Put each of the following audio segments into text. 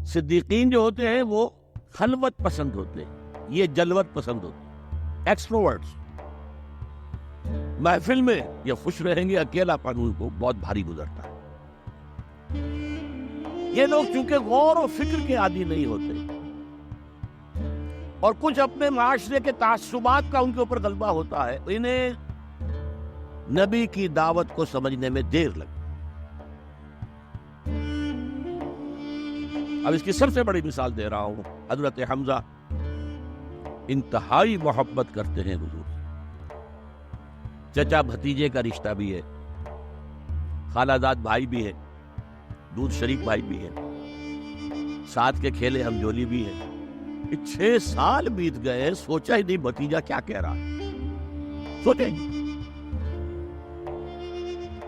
صدیقین جو ہوتے ہیں وہ خلوت پسند ہوتے ہیں، یہ جلوت پسند ہوتے ہیں، ایکسٹروورٹس۔ محفل میں یہ خوش رہیں گے، اکیلا پن ان کو بہت بھاری گزرتا ہے۔ یہ لوگ چونکہ غور و فکر کے عادی نہیں ہوتے، اور کچھ اپنے معاشرے کے تعصبات کا ان کے اوپر غلبہ ہوتا ہے، انہیں نبی کی دعوت کو سمجھنے میں دیر لگتی۔ اب اس کی سب سے بڑی مثال دے رہا ہوں، حضرت حمزہ انتہائی محبت کرتے ہیں حضور، چچا بھتیجے کا رشتہ بھی ہے، خالہ زاد بھائی بھی ہے، دودھ شریک بھائی بھی ہے، ساتھ کے کھیلے ہم جولی بھی ہیں۔ 6 سال بیت گئے، سوچا ہی نہیں بھتیجا کیا کہہ رہا ہے، سوچا ہی نہیں۔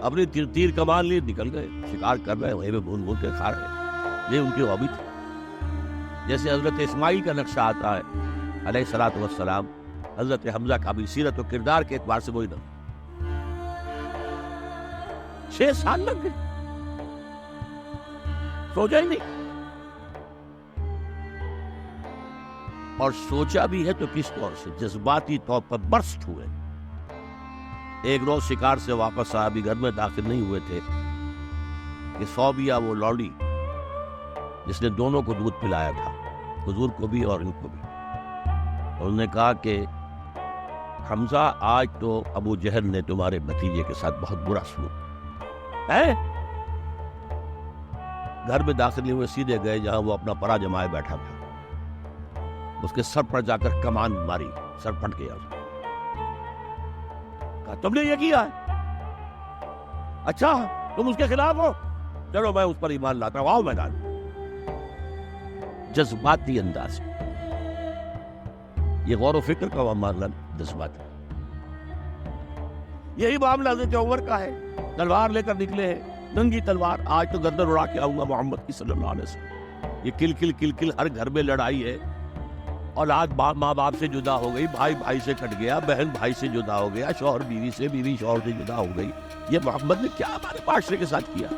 اپنی تیر کمان لی نکل گئے، شکار کر رہے، وہیں پہ بھون بھون کے کھا رہے، یہ ان کی ہابی تھی۔ جیسے حضرت اسماعیل کا نقشہ آتا ہے علیہ الصلوۃ والسلام، حضرت حمزہ کا بھی سیرت و کردار کے اعتبار سے وہی نقشہ۔ 6 سال لگ گئے، سوچا ہی نہیں، اور سوچا بھی ہے تو کس طور سے، جذباتی طور پر برسٹ ہوئے۔ ایک روز شکار سے واپس آیا، ابھی گھر میں داخل نہیں ہوئے تھے کہ صوبیہ وہ لوڑی جس نے دونوں کو دودھ پلایا تھا، حضور کو بھی اور ان کو بھی، اور انہوں نے کہا کہ حمزہ آج تو ابو جہل نے تمہارے بھتیجے کے ساتھ بہت برا سلوک ہے۔ گھر میں داخل نہیں ہوئے، سیدھے گئے جہاں وہ اپنا پرا جمائے بیٹھا تھا، اس کے سر پر جا کر کمان ماری، سر پھٹ گیا۔ کہا تم نے یہ کیا ہے؟ اچھا تم اس کے خلاف ہو، چلو میں اس پر ایمان لاتا ہوں، آؤ میدان۔ جذباتی انداز، یہ غور و فکر کا معاملہ جذباتی۔ یہی معاملہ حضرت عمر کا ہے، تلوار لے کر نکلے ہیں، ننگی تلوار، آج تو گردن اڑا کے آؤں گا محمد کی صلی اللہ علیہ وسلم۔ یہ کل کل کل کل ہر گھر میں لڑائی ہے، اولاد ماں باپ سے جدا ہو گئی، بھائی بھائی سے کٹ گیا، بہن بھائی سے جدا ہو گیا، شوہر بیوی سے، بیوی شوہر سے جدا ہو گئی۔ یہ محمد نے کیا ہمارے معاشرے کے ساتھ کیا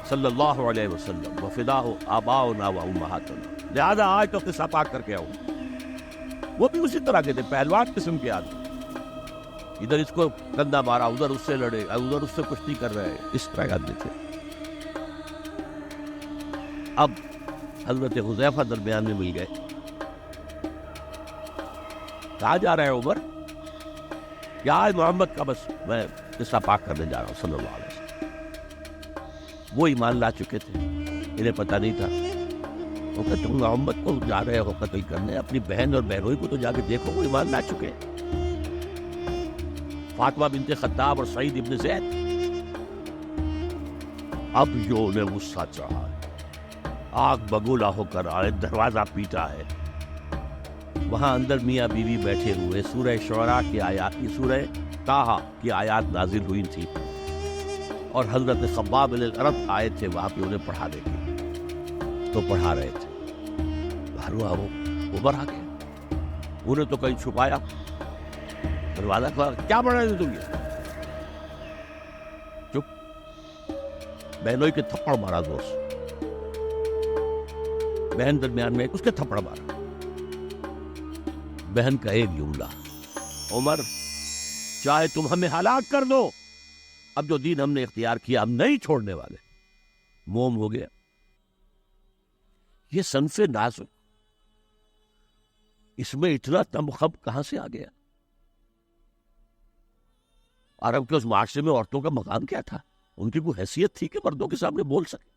صلی اللہ علیہ وسلم، وفداہ آباؤنا و امہاتنا۔ لہذا آج تو قصہ پاک کر کے آؤں۔ وہ بھی اسی طرح کے تھے، پہلوان قسم کے آدمی، ادھر اس کو کندھا مارا، ادھر اس سے لڑے، ادھر اس سے کشتی کر رہے، اس طرح کے آدمی تھے۔ اب حضرت حذیفہ درمیان میں مل گئے، کہاں جا رہے ہیں عمر؟ کیا آج محمد کا بس میں قصہ پاک کرنے جا رہا ہوں صلی اللہ علیہ وسلم۔ وہ ایمان لا چکے تھے، انہیں پتہ نہیں تھا۔ وہ کہ تم محمد کو جا رہے ہو قتل کرنے، اپنی بہن اور بہنوئی کو تو جا کے دیکھو، وہ ایمان لا چکے ہیں، فاطمہ بنت خطاب اور سعید ابن زید۔ اب جو انہیں غصہ چڑھا ہے، آگ بگولا ہو کر آئے، دروازہ پیٹا ہے، وہاں اندر میاں بیوی بیٹھے ہوئے، سورہ شعراء کی آیات، سورہ طٰہٰ کی آیات نازل ہوئی تھی، اور حضرت خباب بن الارت آئے تھے وہاں پہ انہیں پڑھانے کے، تو پڑھا رہے تھے۔ باہر وہ اوپر آ گئے، انہیں تو کہیں چھپایا، دروازہ کھلا، کیا پڑھ رہے تھے تم؟ یہ چپ۔ بہنوئی کے تھپڑ مارا دوست، بہن درمیان میں اس کے تھپڑ مارا، بہن کا ایک جملہ، عمر چاہے تم ہمیں ہلاک کر دو، اب جو دین ہم نے اختیار کیا ہم نہیں چھوڑنے والے۔ موم ہو گیا۔ یہ صنف نازک، اس میں اتنا تمخب کہاں سے آ گیا؟ عرب کے اس معاشرے میں عورتوں کا مقام کیا تھا؟ ان کی کوئی حیثیت تھی کہ مردوں کے سامنے بول سکے؟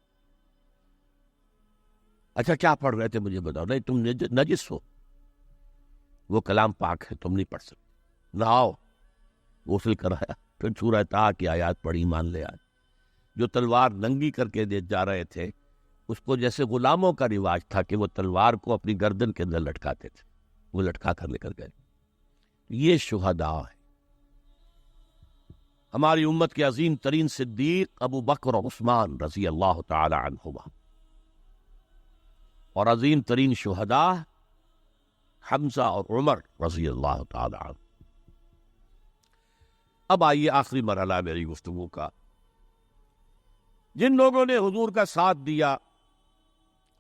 اچھا کیا پڑھ رہے تھے مجھے بتاؤ؟ نہیں تم نجس ہو، وہ کلام پاک ہے، تم نہیں پڑھ سکتے، نہاؤ، غسل کرایا، پھر سورہ طٰہٰ کی آیات پڑھی، مان لے آئے۔ جو تلوار ننگی کر کے دے جا رہے تھے، اس کو جیسے غلاموں کا رواج تھا کہ وہ تلوار کو اپنی گردن کے اندر لٹکاتے تھے، وہ لٹکا کر لے کر گئے۔ یہ شہداء ہیں۔ ہماری امت کے عظیم ترین صدیق ابو بکر اور عثمان رضی اللہ تعالی عنہما، اور عظیم ترین شہداء حمزہ اور عمر رضی اللہ تعالی عنہ۔ اب آئیے آخری مرحلہ میری گفتگو کا۔ جن لوگوں نے حضور کا ساتھ دیا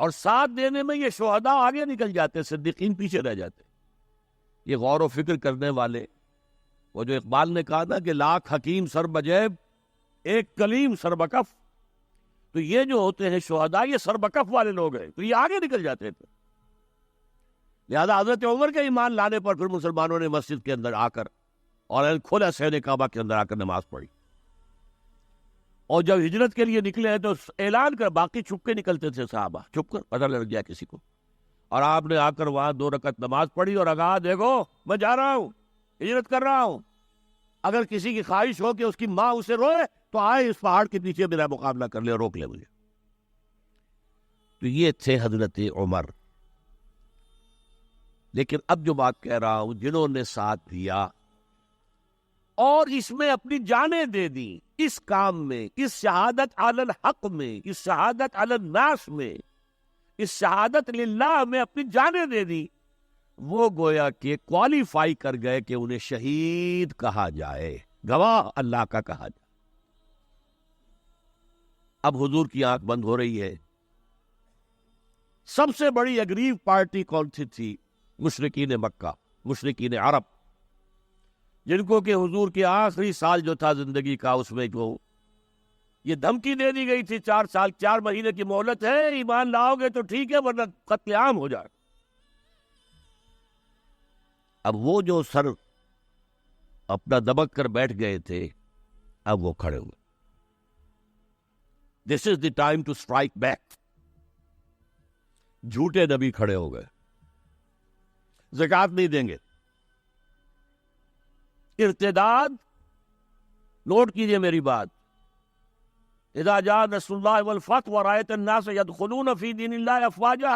اور ساتھ دینے میں یہ شہداء آگے نکل جاتے، صدیقین پیچھے رہ جاتے. یہ غور و فکر کرنے والے، وہ جو اقبال نے کہا نا کہ لاکھ حکیم سر بجیب ایک کلیم سر بکف، تو یہ جو ہوتے ہیں شہداء یہ سر بکف والے لوگ ہیں، تو یہ آگے نکل جاتے تھے. لہذا حضرت عمر کے ایمان لانے پر پھر مسلمانوں نے مسجد کے اندر آ کر اور کھلا صحن کعبہ کے اندر آ کر نماز پڑھی. اور جب ہجرت کے لیے نکلے ہیں تو اعلان کر، باقی چھپ کے نکلتے تھے صحابہ، چھپ کر، پتہ لگ گیا کسی کو. اور آپ نے آ کر وہاں 2 رکعت نماز پڑھی اور کہا دیکھو میں جا رہا ہوں، ہجرت کر رہا ہوں، اگر کسی کی خواہش ہو کہ اس کی ماں اسے روئے تو آئے اس پہاڑ کے پیچھے میرا مقابلہ کر لے، روک لے مجھے. تو یہ تھے حضرت عمر. لیکن اب جو بات کہہ رہا ہوں، جنہوں نے ساتھ دیا اور اس میں اپنی جانیں دے دی، اس کام میں، اس شہادت علی الحق میں، اس شہادت علی الناس میں، اس شہادت للہ میں اپنی جانیں دے دی، وہ گویا کہ کوالیفائی کر گئے کہ انہیں شہید کہا جائے، گواہ اللہ کا کہا جائے. اب حضور کی آنکھ بند ہو رہی ہے. سب سے بڑی اگریو پارٹی کون سی تھی؟ مشرکین مکہ، مشرکین عرب، جن کو کہ حضور کے آخری سال جو تھا زندگی کا، اس میں جو یہ دھمکی دے دی گئی تھی 4 سال 4 مہینے کی مہلت ہے، ایمان لاؤ گے تو ٹھیک ہے ورنہ قتل عام ہو جائے. اب وہ جو سر اپنا دبک کر بیٹھ گئے تھے، اب وہ کھڑے ہوئے. This is the time to strike back. جھوٹے نبی کھڑے ہو گئے، زکات نہیں دیں گے. ارتداد، نوٹ کیجئے میری بات، اذا جاء نصر اللہ والفتح ورأیت الناس يدخلون فی دین اللہ افواجا،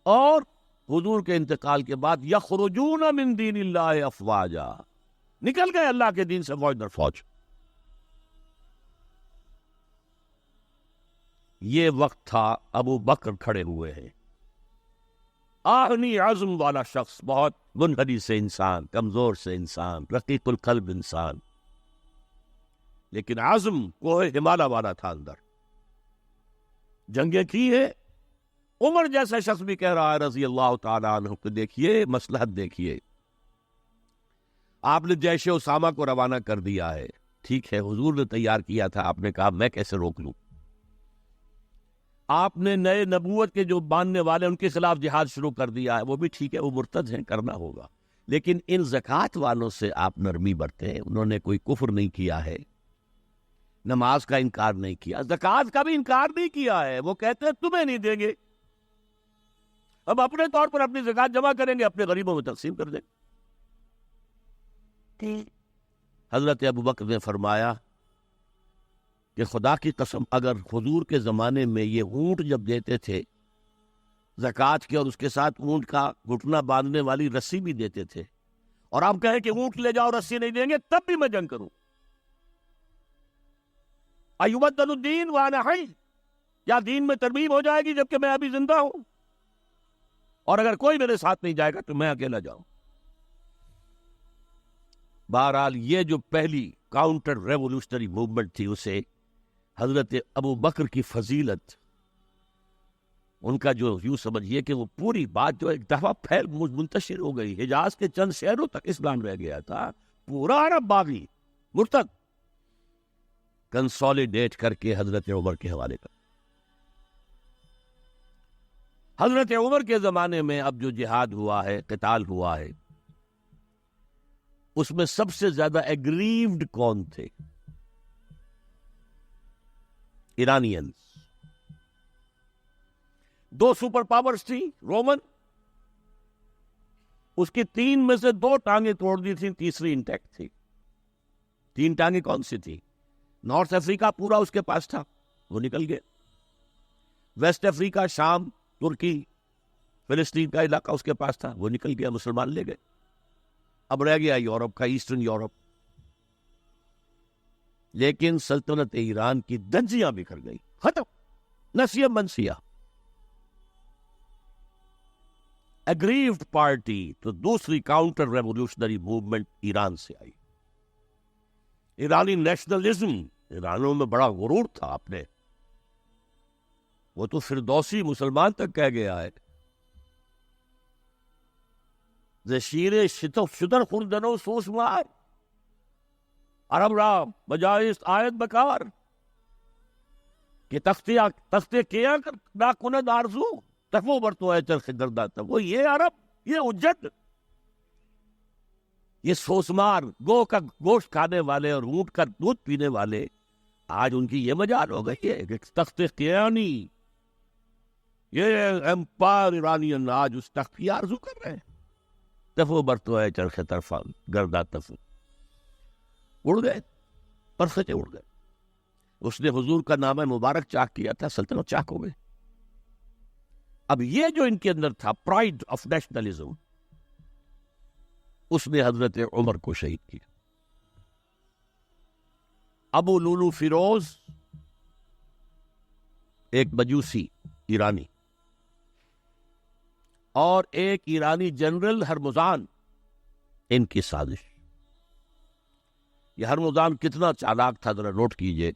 اور حضور کے انتقال کے بعد یخرجون من دین اللہ افواجا، نکل گئے اللہ کے دین سے فوج در فوج. یہ وقت تھا، ابو بکر کھڑے ہوئے ہیں، آہنی عزم والا شخص، بہت منحنی سے انسان، کمزور سے انسان، رقیق القلب انسان، لیکن عزم کوہ ہمالیہ والا تھا اندر. جنگیں کی ہے. عمر جیسا شخص بھی کہہ رہا ہے رضی اللہ تعالیٰ عنہ کہ دیکھیے مصلحت دیکھیے، آپ نے جیش اسامہ کو روانہ کر دیا ہے، ٹھیک ہے، حضور نے تیار کیا تھا، آپ نے کہا میں کیسے روک لوں. آپ نے نئے نبوت کے جو ماننے والے ان کے خلاف جہاد شروع کر دیا ہے، وہ بھی ٹھیک ہے، وہ مرتد ہیں، کرنا ہوگا، لیکن ان زکوٰۃ والوں سے آپ نرمی برتیں. انہوں نے کوئی کفر نہیں کیا ہے، نماز کا انکار نہیں کیا، زکوٰۃ کا بھی انکار نہیں کیا ہے. وہ کہتے ہیں تمہیں نہیں دیں گے، اب اپنے طور پر اپنی زکوٰۃ جمع کریں گے، اپنے غریبوں میں تقسیم کر دیں گے. حضرت ابوبکر نے فرمایا کہ خدا کی قسم اگر حضور کے زمانے میں یہ اونٹ جب دیتے تھے زکوٰۃ کے، اور اس کے ساتھ اونٹ کا گھٹنا باندھنے والی رسی بھی دیتے تھے، اور آپ کہیں کہ اونٹ لے جاؤ رسی نہیں دیں گے، تب بھی میں جنگ کروں. ایبدل الدین وانا حی، یا دین میں ترمیم ہو جائے گی جبکہ میں ابھی زندہ ہوں، اور اگر کوئی میرے ساتھ نہیں جائے گا تو میں اکیلا جاؤں. بہرحال یہ جو پہلی کاؤنٹر ریولوشنری موومنٹ تھی، اسے حضرت ابو بکر کی فضیلت، ان کا جو یوں سمجھیے کہ وہ پوری بات جو ایک دفعہ پھیل منتشر ہو گئی، حجاز کے چند شہروں تک اسلام رہ گیا تھا، پورا عرب باغی مرتد، کنسولیڈیٹ کر کے حضرت عمر کے حوالے کر. حضرت عمر کے زمانے میں اب جو جہاد ہوا ہے، قتال ہوا ہے، اس میں سب سے زیادہ ایگریوڈ کون تھے؟ ایرانینز. 2 سپر پاورز تھی، رومن، اس کی 3 میں سے 2 ٹانگیں توڑ دی تھی، تیسری انٹیکٹ تھی. 3 ٹانگیں کون سی تھی؟ نارتھ افریقہ پورا اس کے پاس تھا، وہ نکل گئے. ویسٹ افریقہ، شام، ترکی، فلسطین کا علاقہ اس کے پاس تھا، وہ نکل گیا، مسلمان لے گئے. اب رہ گیا یورپ کا، ایسٹرن یورپ. لیکن سلطنت ایران کی دنجیاں بکھر گئی، ختم، نسیہ منسیہ. اگریوڈ پارٹی تو دوسری کاؤنٹر ریولوشنری موومنٹ ایران سے آئی. ایرانی نیشنلزم، ایرانوں میں بڑا غرور تھا. آپ نے وہ تو فردوسی مسلمان تک کہہ گیا ہے، شیر شتر خوردنو سوس مار عرب را بجائے آیت بکار کہ تختے کیا نہ کند آرزو تکو برتو ہے چرخ گردہ تک. وہ یہ عرب، یہ اجت، یہ سوسمار گو کا گوشت کھانے والے اور اونٹ کا دودھ پینے والے، آج ان کی یہ مجال ہو گئی ہے کہ تخت کیانی، یہ امپائر ایرانین آج اس تخت کی آرزو کر رہے ہیں. تفو برتو ہے چرخ طرفا گردہ تفو، اڑ گئے، پرسچے اڑ گئے. اس نے حضور کا نام مبارک چاک کیا تھا، سلطنت چاک ہو گئے. اب یہ جو ان کے اندر تھا پرائڈ آف نیشنلزم، اس نے حضرت عمر کو شہید کیا. ابو لولو فیروز ایک مجوسی ایرانی اور ایک ایرانی جنرل ہرمزان، ان کی سازش. یہ ہرمزان کتنا چالاک تھا ذرا نوٹ کیجئے.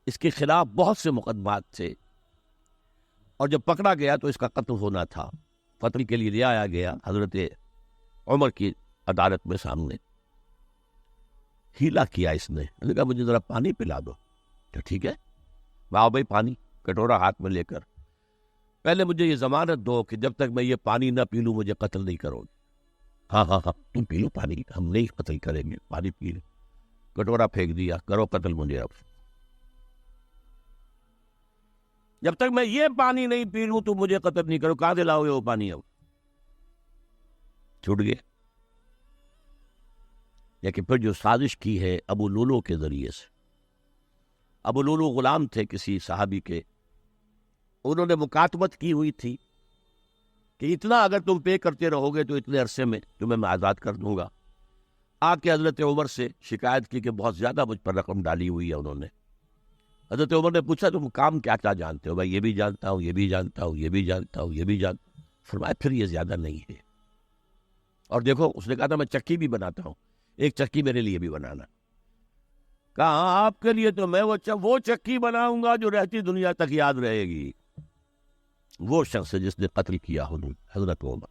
اس کے خلاف بہت سے مقدمات تھے، اور جب پکڑا گیا تو اس کا قتل ہونا تھا. قتل کے لیے لے آیا گیا حضرت عمر کی عدالت میں سامنے. ہیلا کیا اس نے کہا مجھے ذرا پانی پلا دو. تو ٹھیک ہے، واؤ بھائی پانی، کٹورا ہاتھ میں لے کر، پہلے مجھے یہ ضمانت دو کہ جب تک میں یہ پانی نہ پی لوں مجھے قتل نہیں کرو گے. ہاں ہاں ہاں تم پی لو پانی، ہم نہیں قتل کریں گے، پانی پی لو. کٹورا پھینک دیا، کرو قتل مجھے اب. جب تک میں یہ پانی نہیں پی لوں تو مجھے قتل نہیں کرو. کہاں سے لاؤ گے وہ پانی؟ اب چھوٹ گئے. لیکن پھر جو سازش کی ہے ابو لولو کے ذریعے سے، ابو لولو غلام تھے کسی صحابی کے، انہوں نے مکاتبت کی ہوئی تھی کہ اتنا اگر تم پے کرتے رہو گے تو اتنے عرصے میں تمہیں میں آزاد کر دوں گا. آ کے حضرت عمر سے شکایت کی کہ بہت زیادہ مجھ پر رقم ڈالی ہوئی ہے انہوں نے. حضرت عمر نے پوچھا تم کام کیا کیا جانتے ہو؟ بھائی یہ بھی جانتا ہوں، یہ بھی جانتا ہوں، یہ بھی جانتا ہوں، یہ بھی جانتا ہوں. فرمایا پھر یہ زیادہ نہیں ہے. اور دیکھو اس نے کہا تھا میں چکی بھی بناتا ہوں، ایک چکی میرے لیے بھی بنانا. کہا ہاں آپ کے لیے تو میں وہ چکی بناؤں گا جو رہتی دنیا تک یاد رہے گی. وہ شخص جس نے قتل کیا حضرت عمر.